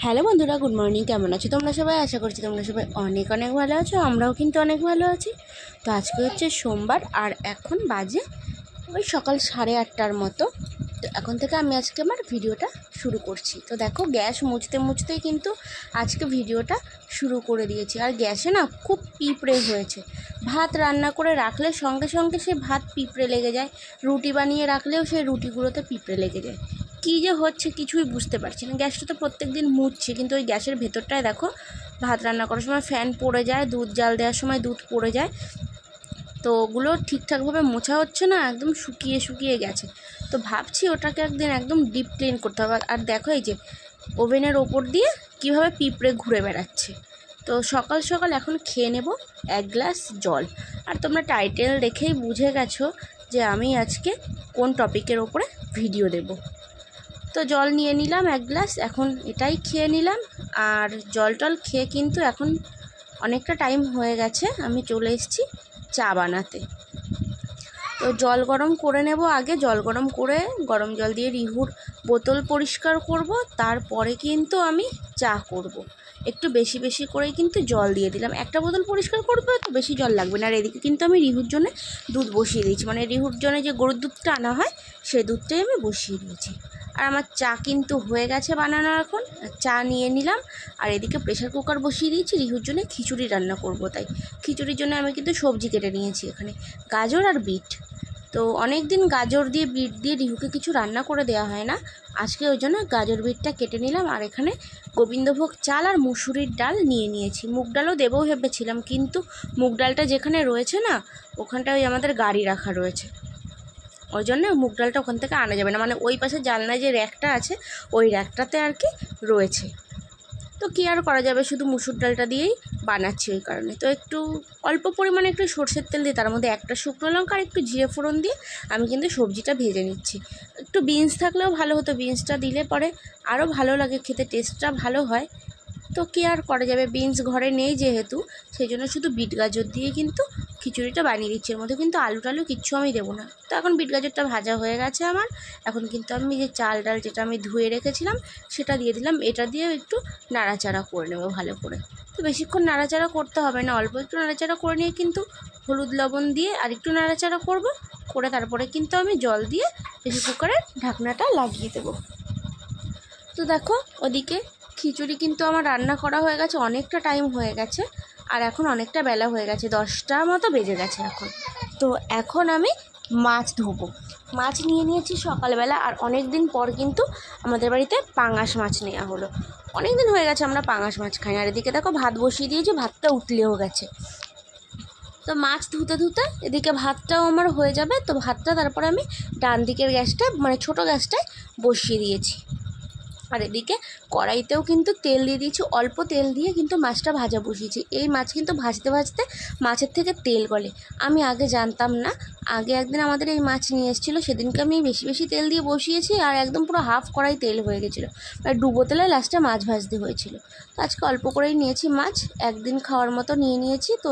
Hello বন্ধুরা, good morning. কেমন আছো তোমরা সবাই? আশা করছি তোমরা সবাই অনেক অনেক ভালো আছো। আমরাও কিন্তু অনেক ভালো আছি। তো আজকে হচ্ছে সোমবার, আর এখন বাজে ওই সকাল 8:30টার মতো। তো এখন থেকে আমি আজকে আমার ভিডিওটা শুরু করছি। তো দেখো, গ্যাস মুছতে মুছতেই কিন্তু আজকে ভিডিওটা শুরু করে দিয়েছি। আর গ্যাসে না খুব পিঁপড়ে হয়েছে। ভাত রান্না করে রাখলে সঙ্গে সঙ্গে সে ভাত পিঁপড়ে লেগে যায়, রুটি বানিয়ে রাখলেও সেই রুটিগুলোতে পিঁপড়ে লেগে যায়। কী যে হচ্ছে কিছুই বুঝতে পারছি না। গ্যাসটা তো প্রত্যেক দিন মুছছি, কিন্তু ওই গ্যাসের ভেতরটায় দেখো, ভাত রান্না করার সময় ফ্যান পড়ে যায়, দুধ জাল দেওয়ার সময় দুধ পড়ে যায়। তো ওগুলো ঠিকঠাকভাবে মোছা হচ্ছে না, একদম শুকিয়ে শুকিয়ে গেছে। তো ভাবছি ওটাকে একদিন একদম ডিপ ক্লিন করতে হবে। আর দেখো, এই যে ওভেনের ওপর দিয়ে কীভাবে পিঁপড়ে ঘুরে বেড়াচ্ছে। তো সকাল সকাল এখন খেয়ে নেব 1 গ্লাস জল। আর তোমরা টাইটেল দেখেই বুঝে গেছো যে আমি আজকে কোন টপিকের ওপরে ভিডিও দেব। তো জল নিয়ে নিলাম 1 গ্লাস, এখন এটাই খেয়ে নিলাম। আর জল টল খেয়ে কিন্তু এখন অনেকটা টাইম হয়ে গেছে, আমি চলে এসেছি চা বানাতে। তো জল গরম করে নেব। আগে জল গরম করে গরম জল দিয়ে রিহুর বোতল পরিষ্কার করব, তারপরে কিন্তু আমি চা করব। একটু বেশি বেশি করেই কিন্তু জল দিয়ে দিলাম। একটা বোতল পরিষ্কার করবো, তো বেশি জল লাগবে না। আর এদিকে কিন্তু আমি রিহুর জন্য দুধ বসিয়ে দিয়েছি, মানে রিহুর জন্য যে গরুর দুধটা আনা হয় সেই দুধটাই আমি বসিয়ে দিয়েছি। আর আমার চা কিন্তু হয়ে গেছে বানানো। এখন চা নিয়ে নিলাম। আর এদিকে প্রেশার কুকার বসিয়ে দিয়েছি, রিহুর জন্য খিচুড়ি রান্না করব। তাই খিচুড়ির জন্য আমি কিন্তু সবজি কেটে নিয়েছি, এখানে গাজর আর বিট। তো অনেক দিন গাজর দিয়ে বিট দিয়ে রিহুকে কিছু রান্না করে দেওয়া হয় না, আজকে ওই জন্য গাজর বিটটা কেটে নিলাম। আর এখানে গোবিন্দভোগ চাল আর মুসুরির ডাল নিয়ে নিয়েছি। মুগ ডালও দেবও ভেবেছিলাম, কিন্তু মুগ ডালটা যেখানে রয়েছে না, ওখানটায় ওই আমাদের গাড়ি রাখা রয়েছে, ওই জন্য মুগ ডালটা ওখান থেকে আনা যাবে না। মানে ওই পাশে জানলায় যে র্যাকটা আছে, ওই র্যাকটাতে আর কি রয়েছে। তো কী আর করা যাবে, শুধু মুসুর ডালটা দিয়েই বানাচ্ছি ওই কারণে। তো একটু অল্প পরিমাণে একটু সরষের তেল দিয়ে তার মধ্যে একটা শুকনো লঙ্কা আর একটু জিরে ফোড়ন দিয়ে আমি কিন্তু সবজিটা ভেজে নিচ্ছি। একটু বিনস থাকলেও ভালো হতো, বিনসটা দিলে পরে আরও ভালো লাগে খেতে, টেস্টটা ভালো হয়। তো কী আর করা যাবে, বিনস ঘরে নেই যেহেতু, সেই জন্য শুধু বিট গাজর দিয়ে কিন্তু খিচুড়িটা বানিয়ে দিচ্ছি। এর মধ্যে কিন্তু আলু টালু কিচ্ছু আমি দেবো না। তো এখন বিট গাজরটা ভাজা হয়ে গেছে আমার। এখন কিন্তু আমি যে চাল ডাল যেটা আমি ধুয়ে রেখেছিলাম সেটা দিয়ে দিলাম। এটা দিয়েও একটু নাড়াচাড়া করে নেবো ভালো করে। তো বেশিক্ষণ নাড়াচাড়া করতে হবে না, অল্প একটু নাড়াচাড়া করে নিয়ে কিন্তু হলুদ লবণ দিয়ে আর একটু নাড়াচাড়া করব, করে তারপরে কিন্তু আমি জল দিয়ে প্রেসার কুকারের ঢাকনাটা লাগিয়ে দেবো। তো দেখো, ওদিকে খিচুড়ি কিন্তু আমার রান্না করা হয়ে গেছে, অনেকটা টাইম হয়ে গেছে। আর এখন অনেকটা বেলা হয়ে গেছে, 10টার মতো বেজে গেছে এখন। তো এখন আমি মাছ ধোবো। মাছ নিয়ে নিয়েছি সকালবেলা, আর অনেক দিন পর কিন্তু আমাদের বাড়িতে পাঙাশ মাছ নেওয়া হলো। অনেক দিন হয়ে গেছে আমরা পাঙাশ মাছ খাই। আর এদিকে দেখো, ভাত বসিয়ে দিয়েছি, ভাতটা উতলেও গেছে। তো মাছ ধুতে ধুতে এদিকে ভাতটাও আমার হয়ে যাবে। তো ভাতটা তারপরে আমি ডান দিকের গ্যাসটায়, মানে ছোটো গ্যাসটায় বসিয়ে দিয়েছি। আর এদিকে কড়াইতেও কিন্তু তেল দিয়ে দিয়েছি, অল্প তেল দিয়ে কিন্তু মাছটা ভাজা বসিয়েছি। এই মাছ কিন্তু ভাজতে ভাজতে মাছের থেকে তেল গলে, আমি আগে জানতাম না। আগে একদিন আমাদের এই মাছ নিয়ে এসেছিলো, সেদিনকে আমি বেশি বেশি তেল দিয়ে বসিয়েছি, আর একদম পুরো হাফ কড়াই তেল হয়ে গেছিলো, আর ডুবো তেলে লাস্টে মাছ ভাজতে হয়েছিল। তো আজকে অল্প করেই নিয়েছি মাছ, একদিন খাওয়ার মতো নিয়ে নিয়েছি। তো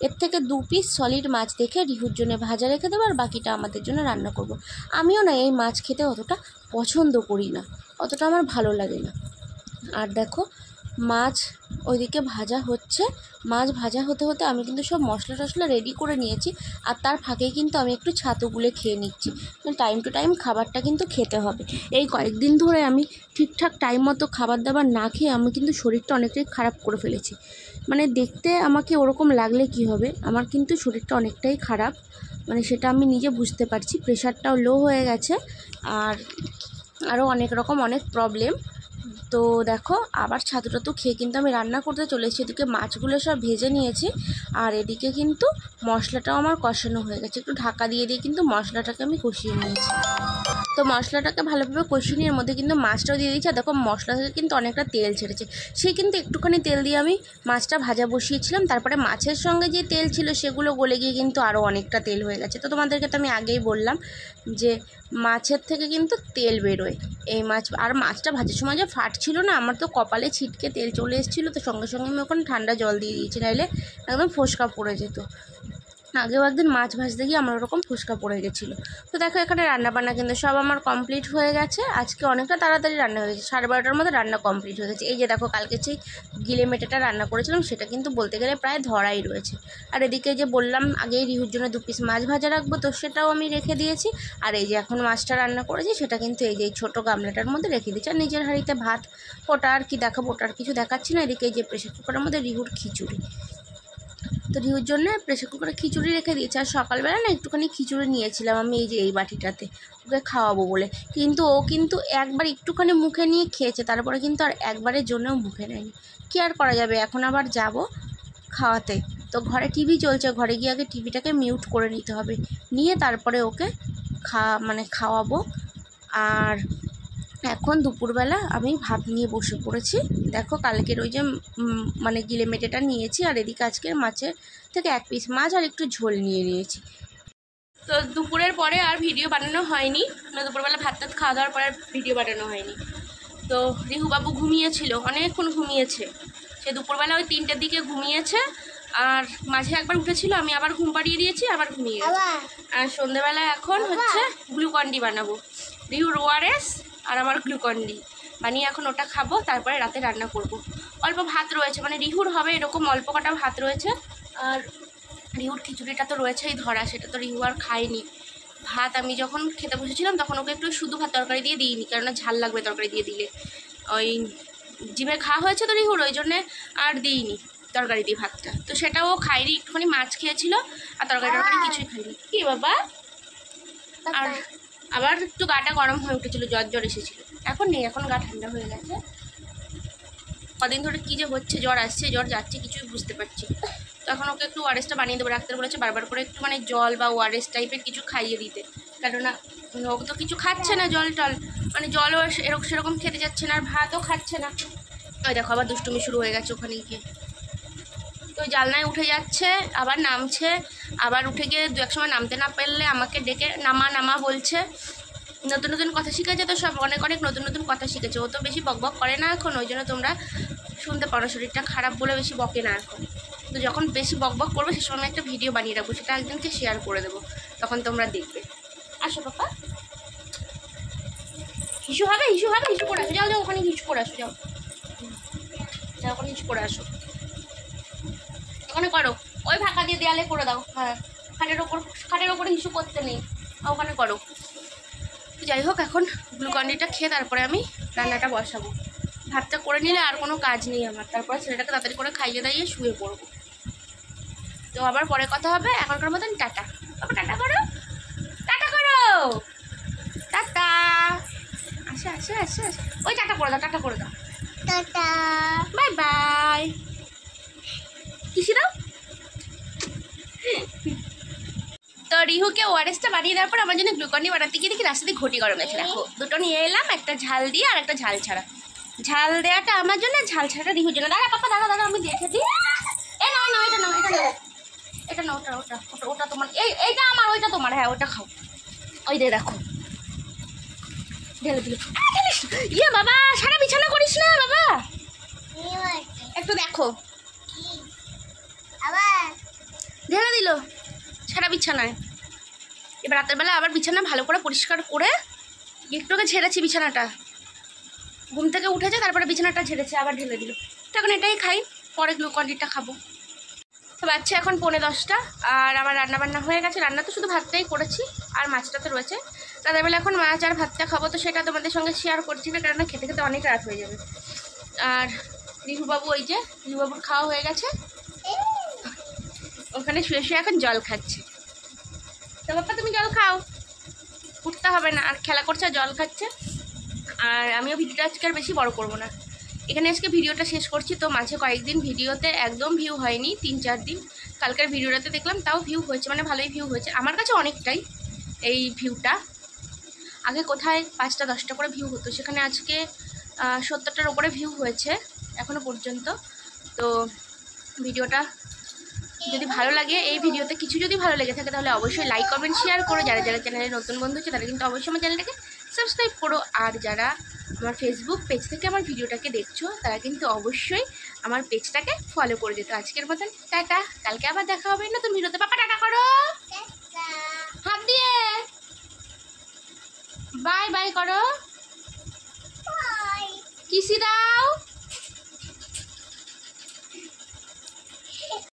এর থেকে 2 পিস সলিড মাছ দেখে রিহুর জন্য ভাজা রেখে দেবো, আর বাকিটা আমাদের জন্য রান্না করব। আমিও না এই মাছ খেতে অতটা পছন্দ করি না, অতটা আমার ভালো লাগে না। আর দেখো, মাছ ওইদিকে ভাজা হচ্ছে। মাছ ভাজা হতে হতে আমি কিন্তু সব মশলা টশলা রেডি করে নিয়েছি। আর তার ফাঁকেই কিন্তু আমি একটু ছাতু গুলে খেয়ে নিচ্ছি। টাইম টু টাইম খাবারটা কিন্তু খেতে হবে। এই কয়েকদিন ধরে আমি ঠিকঠাক টাইম মতো খাবার দাবার না খেয়ে আমি কিন্তু শরীরটা অনেকটাই খারাপ করে ফেলেছি। মানে দেখতে আমাকে ওরকম লাগলে কি হবে, আমার কিন্তু শরীরটা অনেকটাই খারাপ, মানে সেটা আমি নিজে বুঝতে পারছি। প্রেশারটাও লো হয়ে গেছে, আর আরও অনেক রকম অনেক প্রবলেম। তো দেখো, আবার ছাতু টাতু খেয়ে কিন্তু আমি রান্না করতে চলে এসেছি। এদিকে মাছগুলো সব ভেজে নিয়েছি, আর এদিকে কিন্তু মশলাটাও আমার কষানো হয়ে গেছে। একটু ঢাকা দিয়ে দিয়ে কিন্তু মশলাটাকে আমি কষিয়ে নিয়েছি। তো মশলাটাকে ভালোভাবে কষিয়ে নিয়ে এর মধ্যে কিন্তু মাছটাও দিয়ে দিয়েছি। আর দেখো, মশলা থেকে কিন্তু অনেকটা তেল ছেড়েছে, সেই কিন্তু একটুখানি তেল দিয়ে আমি মাছটা ভাজা বসিয়েছিলাম। তারপরে মাছের সঙ্গে যে তেল ছিল সেগুলো গলে গিয়ে কিন্তু আরও অনেকটা তেল হয়ে গেছে। তো তোমাদেরকে তো আমি আগেই বললাম যে মাছের থেকে কিন্তু তেল বেরোয় এই মাছ। আর মাছটা ভাজার সময় যে ফাটছিল না, আমার তো কপালে ছিটকে তেল চলে এসেছিলো। তো সঙ্গে সঙ্গে আমি ওখানে ঠান্ডা জল দিয়ে দিয়েছি, নাহলে একদম ফোসকা পড়ে যেত। আগেও একদিন মাছ ভাজতে গিয়ে আমার ওরকম ফুসকা পড়ে গেছিলো। তো দেখো এখানে রান্নাবান্না কিন্তু সব আমার কমপ্লিট হয়ে গেছে। আজকে অনেকটা তাড়াতাড়ি রান্না হয়ে গেছে, 12:30টার মধ্যে রান্না কমপ্লিট হয়ে গেছে। এই যে দেখো কালকে সেই গিলে মেটেটা রান্না করেছিলাম, সেটা কিন্তু বলতে গেলে প্রায় ধরাই রয়েছে। আর এদিকে যে বললাম আগেই রিহুর জন্য 2 পিস মাছ ভাজা রাখবো, তো সেটাও আমি রেখে দিয়েছি। আর এই যে এখন মাছটা রান্না করেছি সেটা কিন্তু এই যে ছোটো গামলাটার মধ্যে রেখে দিয়েছি। আর নিজের হাঁড়িতে ভাত, ওটা আর কি দেখাবো, ওটা আর কিছু দেখাচ্ছি না। এদিকে এই যে প্রেশার কুকারের মধ্যে রিহুর খিচুড়ি, তো রিহুর জন্য প্রেশার কুকারে খিচুড়ি রেখে দিয়েছি। আর সকালবেলা না একটুখানি খিচুড়ি নিয়েছিলাম আমি এই যে এই বাটিটাতে, ওকে খাওয়াবো বলে, কিন্তু ও কিন্তু একবার একটুখানি মুখে নিয়ে খেয়েছে, তারপরে কিন্তু আর একবারের জন্যও মুখে নেয়নি। কী আর করা যাবে, এখন আবার যাব খাওয়াতে। তো ঘরে টিভি চলছে, ঘরে গিয়ে আগে টিভিটাকে মিউট করে নিতে হবে, নিয়ে তারপরে ওকে খাওয়াবো। আর এখন দুপুরবেলা আমি ভাত নিয়ে বসে পড়েছি। দেখো কালকের ওই যে গিলে মেটেটা নিয়েছি, আর এদিকে আজকের মাছের থেকে 1 পিস মাছ আর একটু ঝোল নিয়ে নিয়েছি। তো দুপুরের পরে আর ভিডিও বানানো হয়নি, দুপুরবেলা ভাত টাত খাওয়া দাওয়ার পরে আর ভিডিও বানানো হয়নি। তো রিহুবাবু ঘুমিয়েছিল, অনেকক্ষণ ঘুমিয়েছে। সে দুপুরবেলা ওই 3টের দিকে ঘুমিয়েছে, আর মাঝে একবার উঠেছিল, আমি আবার ঘুম পাড়িয়ে দিয়েছি, আবার ঘুমিয়ে গেছে। আর সন্ধ্যেবেলা এখন হচ্ছে গ্লুকন্ডি বানাবো, রিহুর ওআরএস আর আমার গ্লুকন্ডি বানিয়ে এখন ওটা খাবো, তারপরে রাতে রান্না করব। অল্প ভাত রয়েছে, রিহুর হবে এরকম অল্প কটা ভাত রয়েছে। আর রিহুর খিচুড়িটা তো রয়েছেই ধরা, সেটা তো রিহু আর খায়নি। ভাত আমি যখন খেতে বসেছিলাম তখন ওকে একটু শুধু ভাত তরকারি দিয়ে দিইনি, কেননা ঝাল লাগবে তরকারি দিয়ে দিলে। ওই জিমে খাওয়া হয়েছে তো রিহুর, ওই জন্যে আর দিইনি তরকারি দিয়ে ভাতটা। তো সেটাও খাইনি, একটুখানি মাছ খেয়েছিল, আর তরকারি কিছুই খাইনি। কি বাবা? আর আবার একটু গাটা গরম হয়ে উঠেছিল, জ্বর এসেছিল, এখন নেই, এখন গা ঠান্ডা হয়ে গেছে। কদিন ধরে কী যে হচ্ছে, জ্বর আসছে জ্বর যাচ্ছে, কিছুই বুঝতে পারছি। তো এখন ওকে একটু ওআরএসটা বানিয়ে দেবো, ডাক্তার বলেছে বারবার করে একটু জল বা ওআরএস টাইপের কিছু খাইয়ে দিতে, কেননা ও তো কিছু খাচ্ছে না, জল জলও সেরকম খেতে যাচ্ছে না, আর ভাতও খাচ্ছে না। ওই দেখো আবার দুষ্টুমি শুরু হয়ে গেছে ওখানে গিয়ে। তো জানলায় উঠে যাচ্ছে, আবার নামছে, আবার উঠে গিয়ে 2 এক সময় নামতে না পারলে আমাকে ডেকে নামা বলছে। নতুন নতুন কথা শিখেছে, তো সব অনেক নতুন কথা শিখেছে। ও তো বেশি বকবক করে না এখন, ওই জন্য তোমরা শুনতে পারো, শরীরটা খারাপ বলে বেশি বকে না এখন। তো যখন বেশি বকবক করবে সে সময় একটা ভিডিও বানিয়ে রাখবো, সেটা একজনকে শেয়ার করে দেবো, তখন তোমরা দেখবে। আসো পাপা, হিসু হবে, হিসু করে আসো, যাও ওখানে হিসু করে আসো, যাও ওখানে হিসু করে আসো, ওখানে করো, ওই ফাঁকা দিয়ে দেয়ালে করে দাও। হ্যাঁ, খাটের ওপরে হিসু করতে নেই, ওখানে করো। যাই হোক, এখন গ্লুকন্ডিটা খেয়ে তারপরে আমি রান্নাটা বসাবো। ভাতটা করে নিলে আর কোনো কাজ নেই আমার, তারপরে ছেলেটাকে তাড়াতাড়ি করে খাইয়ে দাইয়ে শুয়ে পড়বো। তো আবার পরে কথা হবে, এখনকার মতন টাটা। বাবা টাটা করো, টাটা করো, টাটা। আসে ওই টাটা করে দাও, টাটা বাই বাই, কিসি দাও। তো রিহুকে ওআরএসটা বানিয়ে দেওয়ার পর আমার জন্য গ্লুকন্ডি বানাতে গিয়ে দেখি রাস্তা দিয়ে ঘটি গরম গেছে। দেখো দুটো নিয়ে এলাম, একটা ঝাল দিয়ে আর একটা ঝাল ছাড়া। ঝাল দেওয়াটা আমার জন্য, ঝাল ছাড়াটা রিহুর জন্য। দাঁড়া পাপা, দাঁড়া আমি দেখে দিই। এটা না, ওটা তোমার, এইটা আমার, ওইটা তোমার। হ্যাঁ ওটা খাও, ওই দেখো ঢেলে দিল। ইয়ে বাবা, সারা বিছানা করিস না বাবা, একটু দেখো, ঢেলে দিল সারা বিছানায়। এবার রাতের বেলা আবার বিছানা ভালো করে পরিষ্কার করে একটুকে ঝেড়েছি বিছানাটা, ঘুম থেকে উঠেছে তারপরে বিছানাটা ঝেড়েছে, আবার ঢেলে দিল। এখন এটাই খাই, পরে গ্লুকন্ডিটা খাবো। তো বাচ্চা এখন 9:45, আর আমার রান্নাবান্না হয়ে গেছে। রান্না তো শুধু ভাতটাই করেছি, আর মাছটা তো রয়েছে। রাতের বেলা এখন মাছ আর ভাতটা খাবো, তো সেটা তোমাদের সঙ্গে শেয়ার করছি না, কেননা খেতে খেতে অনেক রাত হয়ে যাবে। আর রিহুবাবু, ওই যে রিহুবাবুর খাওয়া হয়ে গেছে, ওখানে শুয়ে এখন জল খাচ্ছে। তো বাবা তুমি জল খাও, উঠতে হবে না, আর খেলা করছে আর জল খাচ্ছে। আর আমিও ভিডিওটা আজকে আর বেশি বড় করবো না, এখানে আজকে ভিডিওটা শেষ করছি। তো মাঝে কয়েকদিন ভিডিওতে একদম ভিউ হয়নি, 3-4 দিন। কালকের ভিডিওটাতে দেখলাম তাও ভিউ হয়েছে, ভালোই ভিউ হয়েছে আমার কাছে, অনেকটাই। এই ভিউটা আগে কোথায় 5টা-10টা করে ভিউ হতো, সেখানে আজকে 70টার ওপরে ভিউ হয়েছে এখনও পর্যন্ত। তো ভিডিওটা যদি ভালো লাগে, এই ভিডিওতে কিছু যদি ভালো লেগে থাকে, তাহলে অবশ্যই লাইক কমেন্ট শেয়ার করো। যারা চ্যানেলে নতুন বন্ধু হচ্ছে তারা কিন্তু অবশ্যই আমার চ্যানেলটাকে সাবস্ক্রাইব করো। আর যারা আমার ফেসবুক পেজ থেকে আমার ভিডিওটাকে দেখছো তারা কিন্তু অবশ্যই আমার পেজটাকে ফলো করে দিত। আজকের মতন টাটা, কালকে আবার দেখা হবে নতুন ভিডিওতে। পাপা টাটা করো, হাত দিয়ে বাই বাই করো, কিসি দাও।